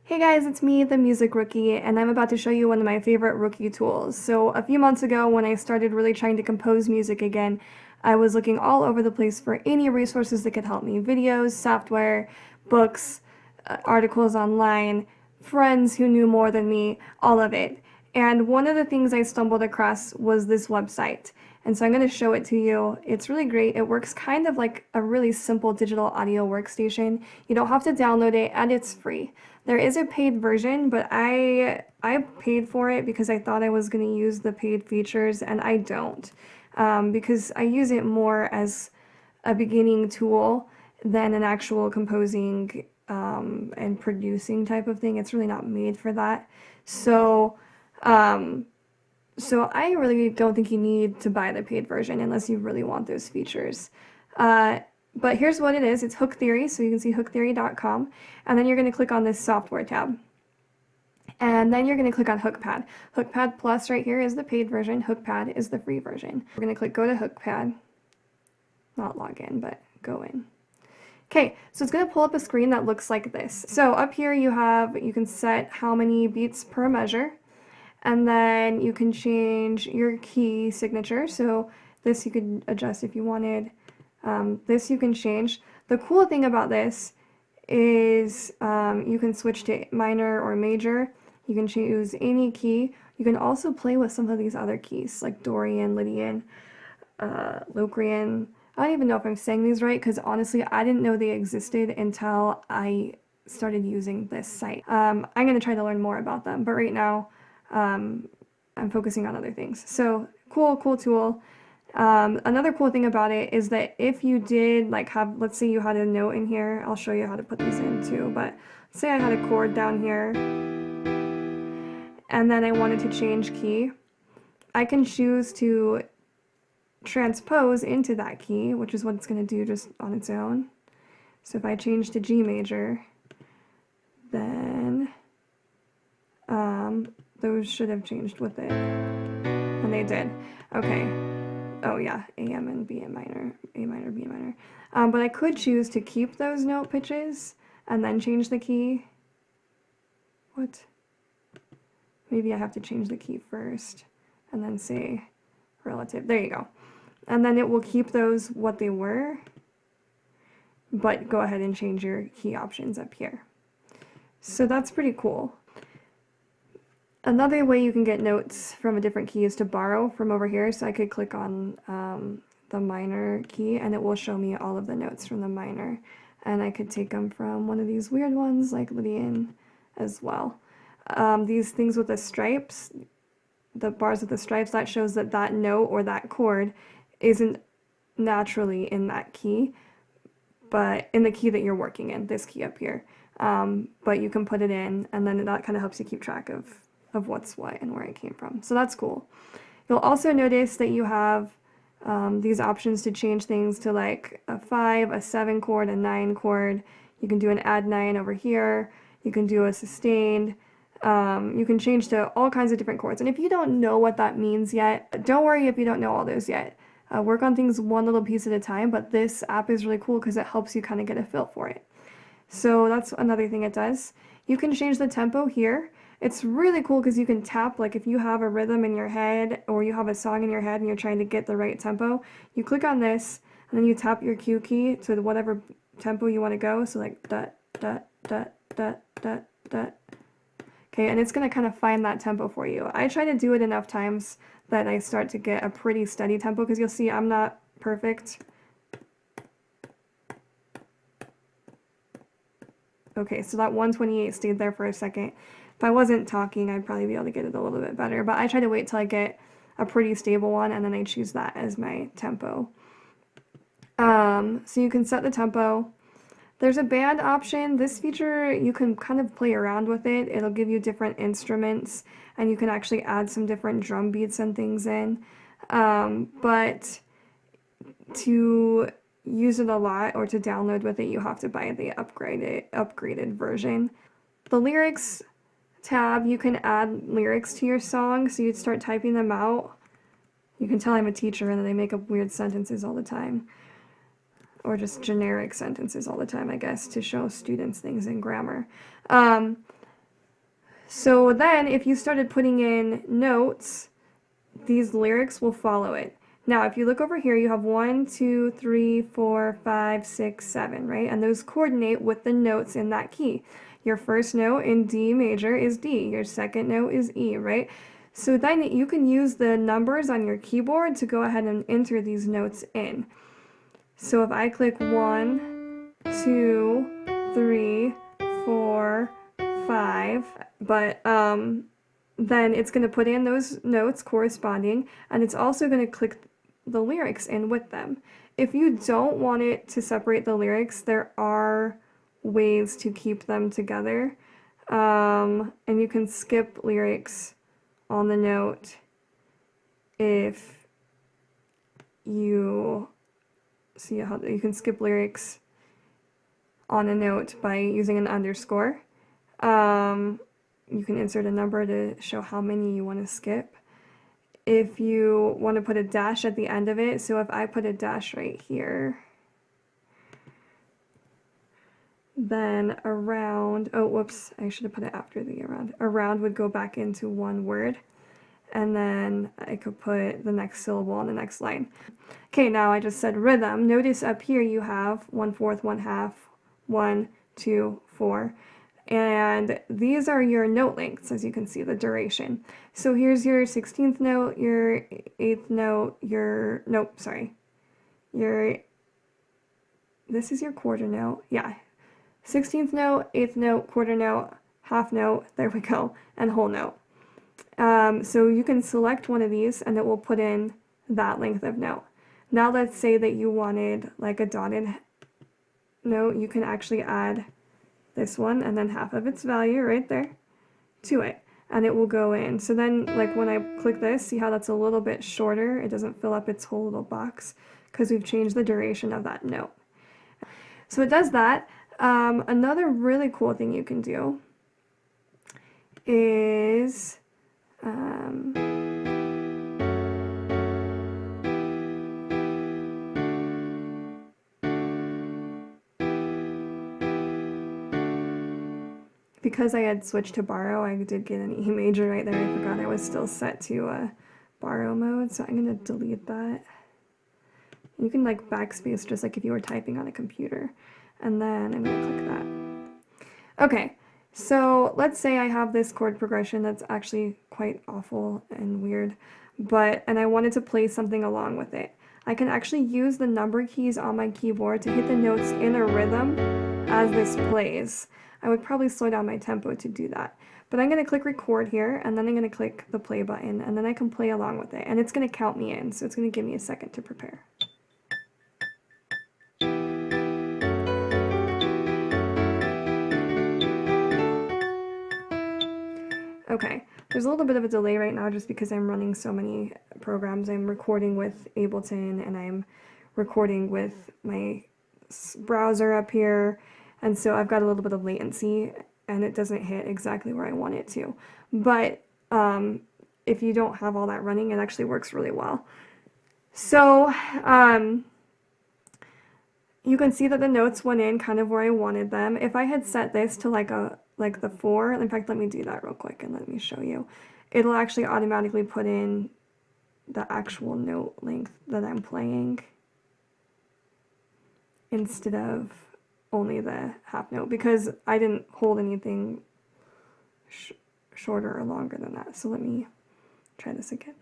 Hey guys, it's me, the Music Rookie, and I'm about to show you one of my favorite rookie tools. So a few months ago when I started really trying to compose music again, I was looking all over the place for any resources that could help me. Videos, software, books, articles online, friends who knew more than me, all of it. And one of the things I stumbled across was this website. And so I'm going to show it to you. It's really great. It works kind of like a really simple digital audio workstation. You don't have to download it, and it's free. There is a paid version, but I paid for it because I thought I was going to use the paid features, and I don't, because I use it more as a beginning tool than an actual composing and producing type of thing. It's really not made for that. So I really don't think you need to buy the paid version unless you really want those features. But here's what it is. It's HookTheory, so you can see hooktheory.com, and then you're going to click on this software tab. And then you're going to click on HookPad. HookPad Plus right here is the paid version. HookPad is the free version. We're going to click Go to HookPad. Not log in, but go in. Okay, so it's going to pull up a screen that looks like this. So up here you can set how many beats per measure, and then you can change your key signature. So this you could adjust if you wanted. This you can change. The cool thing about this is you can switch to minor or major. You can choose any key. You can also play with some of these other keys like Dorian, Lydian, Locrian. I don't even know if I'm saying these right because honestly I didn't know they existed until I started using this site. I'm going to try to learn more about them, but right now I'm focusing on other things. So cool tool. Another cool thing about it is that if you did let's say you had a note in here, I'll show you how to put these in too, but say I had a chord down here and then I wanted to change key, I can choose to transpose into that key, which is what it's going to do just on its own. So if I change to G major, then those should have changed with it, and they did. Okay. Oh yeah, A-M and B minor, A minor, B minor. But I could choose to keep those note pitches and then change the key. What? Maybe I have to change the key first and then say relative. There you go. And then it will keep those what they were, but go ahead and change your key options up here. So that's pretty cool. Another way you can get notes from a different key is to borrow from over here. So I could click on the minor key and it will show me all of the notes from the minor. And I could take them from one of these weird ones like Lydian as well. These things with the stripes, the bars with the stripes, that shows that that note or that chord isn't naturally in that key, but in the key that you're working in, this key up here. But you can put it in, and then that kind of helps you keep track of what's what and where it came from. So that's cool. You'll also notice that you have these options to change things to like a 5, a 7 chord, a 9 chord. You can do an add 9 over here. You can do a sustained. You can change to all kinds of different chords. And if you don't know what that means yet, don't worry if you don't know all those yet. Work on things one little piece at a time, but this app is really cool because it helps you kind of get a feel for it. So that's another thing it does. You can change the tempo here. It's really cool because you can tap, like if you have a rhythm in your head or you have a song in your head and you're trying to get the right tempo, you click on this and then you tap your cue key to whatever tempo you want to go. So like da da da da da da. Okay, and it's going to kind of find that tempo for you. I try to do it enough times that I start to get a pretty steady tempo because you'll see I'm not perfect. Okay, so that 128 stayed there for a second. If I wasn't talking, I'd probably be able to get it a little bit better, but I try to wait till I get a pretty stable one and then I choose that as my tempo. So you can set the tempo. There's a band option. This feature, you can kind of play around with it. It'll give you different instruments and you can actually add some different drum beats and things in. But to use it a lot or to download with it, you have to buy the upgraded version. The lyrics tab, you can add lyrics to your song, so you'd start typing them out. You can tell I'm a teacher and that I make up weird sentences all the time. Or just generic sentences all the time, I guess, to show students things in grammar. So then if you started putting in notes, these lyrics will follow it. Now, if you look over here, you have 1, 2, 3, 4, 5, 6, 7, right? And those coordinate with the notes in that key. Your first note in D major is D. Your second note is E, right? So then you can use the numbers on your keyboard to go ahead and enter these notes in. So if I click 1, 2, 3, 4, 5, but then it's going to put in those notes corresponding, and it's also going to click the lyrics in with them. If you don't want it to separate the lyrics, there are ways to keep them together, and you can skip lyrics on the note if you see how you can skip lyrics on a note by using an underscore. You can insert a number to show how many you want to skip. If you want to put a dash at the end of it, so if I put a dash right here, then around, oh whoops, I should have put it after the around would go back into one word, and then I could put the next syllable on the next line. Okay, now I just said rhythm. Notice up here you have 1/4, 1/2, 1, 2, 4. And these are your note lengths, as you can see, the duration. So here's your 16th note, your 8th note, this is your quarter note, yeah. 16th note, 8th note, quarter note, half note, there we go, and whole note. So you can select one of these and it will put in that length of note. Now let's say that you wanted like a dotted note, you can actually add this one and then half of its value right there to it, and it will go in. So then like when I click this, see how that's a little bit shorter, it doesn't fill up its whole little box because we've changed the duration of that note. So it does that. Another really cool thing you can do is because I had switched to borrow, I did get an E major right there. I forgot I was still set to borrow mode, so I'm going to delete that. You can like backspace just like if you were typing on a computer, and then I'm going to click that. Okay, so let's say I have this chord progression that's actually quite awful and weird, and I wanted to play something along with it. I can actually use the number keys on my keyboard to hit the notes in a rhythm as this plays. I would probably slow down my tempo to do that. But I'm going to click record here, and then I'm going to click the play button, and then I can play along with it. And it's going to count me in, so it's going to give me a second to prepare. Okay, there's a little bit of a delay right now just because I'm running so many programs. I'm recording with Ableton, and I'm recording with my browser up here, and so I've got a little bit of latency and it doesn't hit exactly where I want it to. But if you don't have all that running, it actually works really well. So you can see that the notes went in kind of where I wanted them. If I had set this to like the 4, in fact, let me do that real quick and let me show you. It'll actually automatically put in the actual note length that I'm playing instead of only the half note, because I didn't hold anything shorter or longer than that. So let me try this again.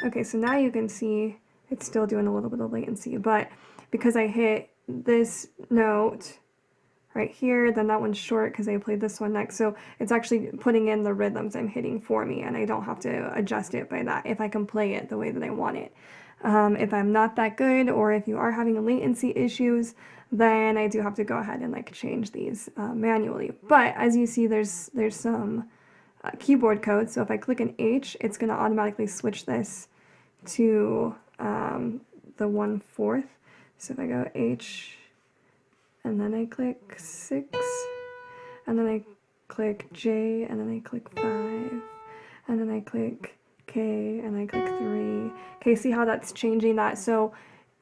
Okay, so now you can see it's still doing a little bit of latency, but because I hit this note right here, then that one's short because I played this one next. So it's actually putting in the rhythms I'm hitting for me, and I don't have to adjust it by that if I can play it the way that I want it. If I'm not that good, or if you are having latency issues, then I do have to go ahead and like change these manually. But as you see, there's some keyboard code. So if I click an H, it's going to automatically switch this to the 1/4. So if I go H, and then I click 6, and then I click J, and then I click 5, and then I click Okay, and I click 3. Okay, see how that's changing that? So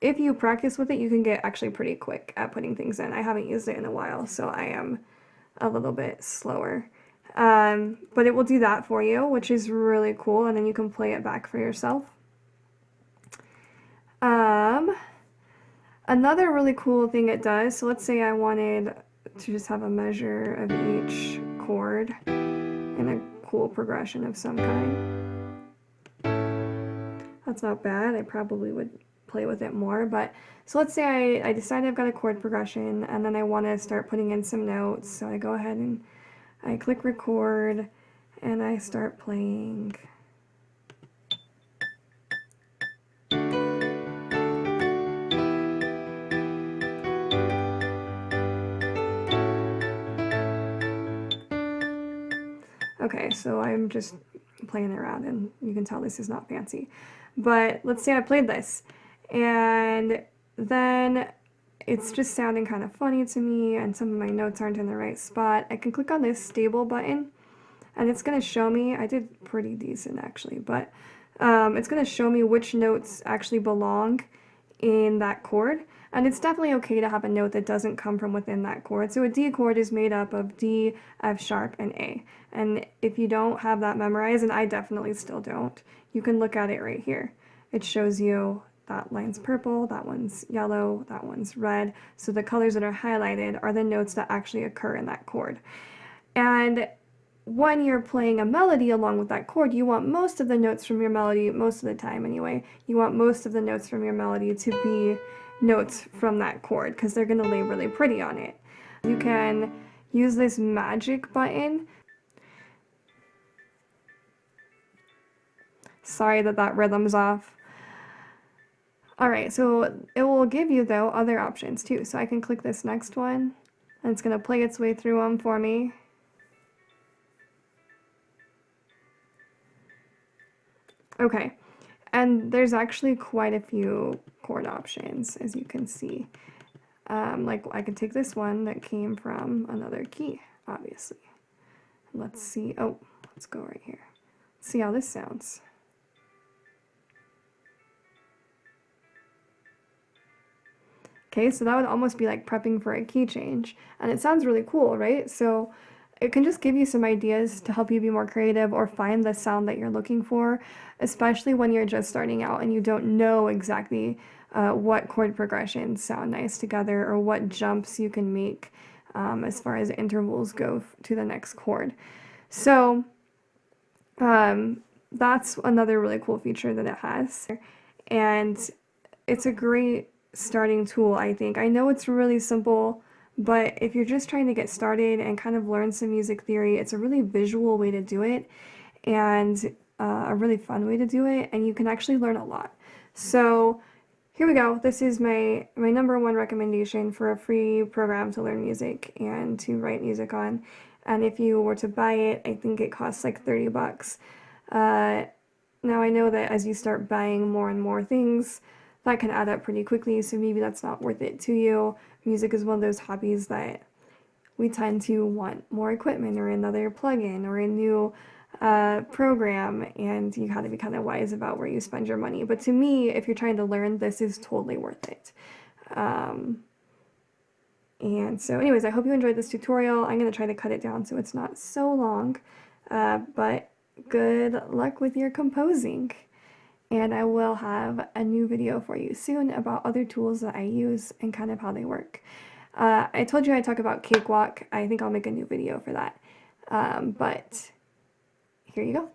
if you practice with it, you can get actually pretty quick at putting things in. I haven't used it in a while, so I am a little bit slower. But it will do that for you, which is really cool, and then you can play it back for yourself. Another really cool thing it does, so let's say I wanted to just have a measure of each chord in a cool progression of some kind. That's not bad. I probably would play with it more, but so let's say I decide I've got a chord progression and then I want to start putting in some notes, so I go ahead and I click record and I start playing. Okay, so I'm just playing around and you can tell this is not fancy. But let's say I played this and then it's just sounding kind of funny to me and some of my notes aren't in the right spot. I can click on this stable button and it's going to show me, I did pretty decent actually, but it's going to show me which notes actually belong in that chord. And it's definitely okay to have a note that doesn't come from within that chord. So a D chord is made up of D, F sharp, and A. And if you don't have that memorized, and I definitely still don't, you can look at it right here. It shows you that line's purple, that one's yellow, that one's red. So the colors that are highlighted are the notes that actually occur in that chord. And when you're playing a melody along with that chord, you want most of the notes from your melody, most of the time anyway, you want most of the notes from your melody to be notes from that chord because they're going to lay really pretty on it. You can use this magic button. Sorry that rhythm's off. Alright, so it will give you, though, other options, too. So I can click this next one, and it's going to play its way through them for me. Okay, and there's actually quite a few chord options, as you can see. Like, I can take this one that came from another key, obviously. Let's see. Oh, let's go right here. Let's see how this sounds. Okay, so that would almost be like prepping for a key change. And it sounds really cool, right? So it can just give you some ideas to help you be more creative or find the sound that you're looking for, especially when you're just starting out and you don't know exactly what chord progressions sound nice together or what jumps you can make as far as intervals go to the next chord. So that's another really cool feature that it has. And it's a great starting tool, I think. I know it's really simple, but if you're just trying to get started and kind of learn some music theory, it's a really visual way to do it and a really fun way to do it, and you can actually learn a lot. So here we go. This is my number one recommendation for a free program to learn music and to write music on. And if you were to buy it, I think it costs like 30 bucks. Now I know that as you start buying more and more things, that can add up pretty quickly, so maybe that's not worth it to you. Music is one of those hobbies that we tend to want more equipment or another plugin or a new program, and you have to be kind of wise about where you spend your money. But to me, if you're trying to learn, this is totally worth it. And so anyways, I hope you enjoyed this tutorial. I'm going to try to cut it down so it's not so long, but good luck with your composing. And I will have a new video for you soon about other tools that I use and kind of how they work. I told you I'd talk about Cakewalk. I think I'll make a new video for that. But here you go.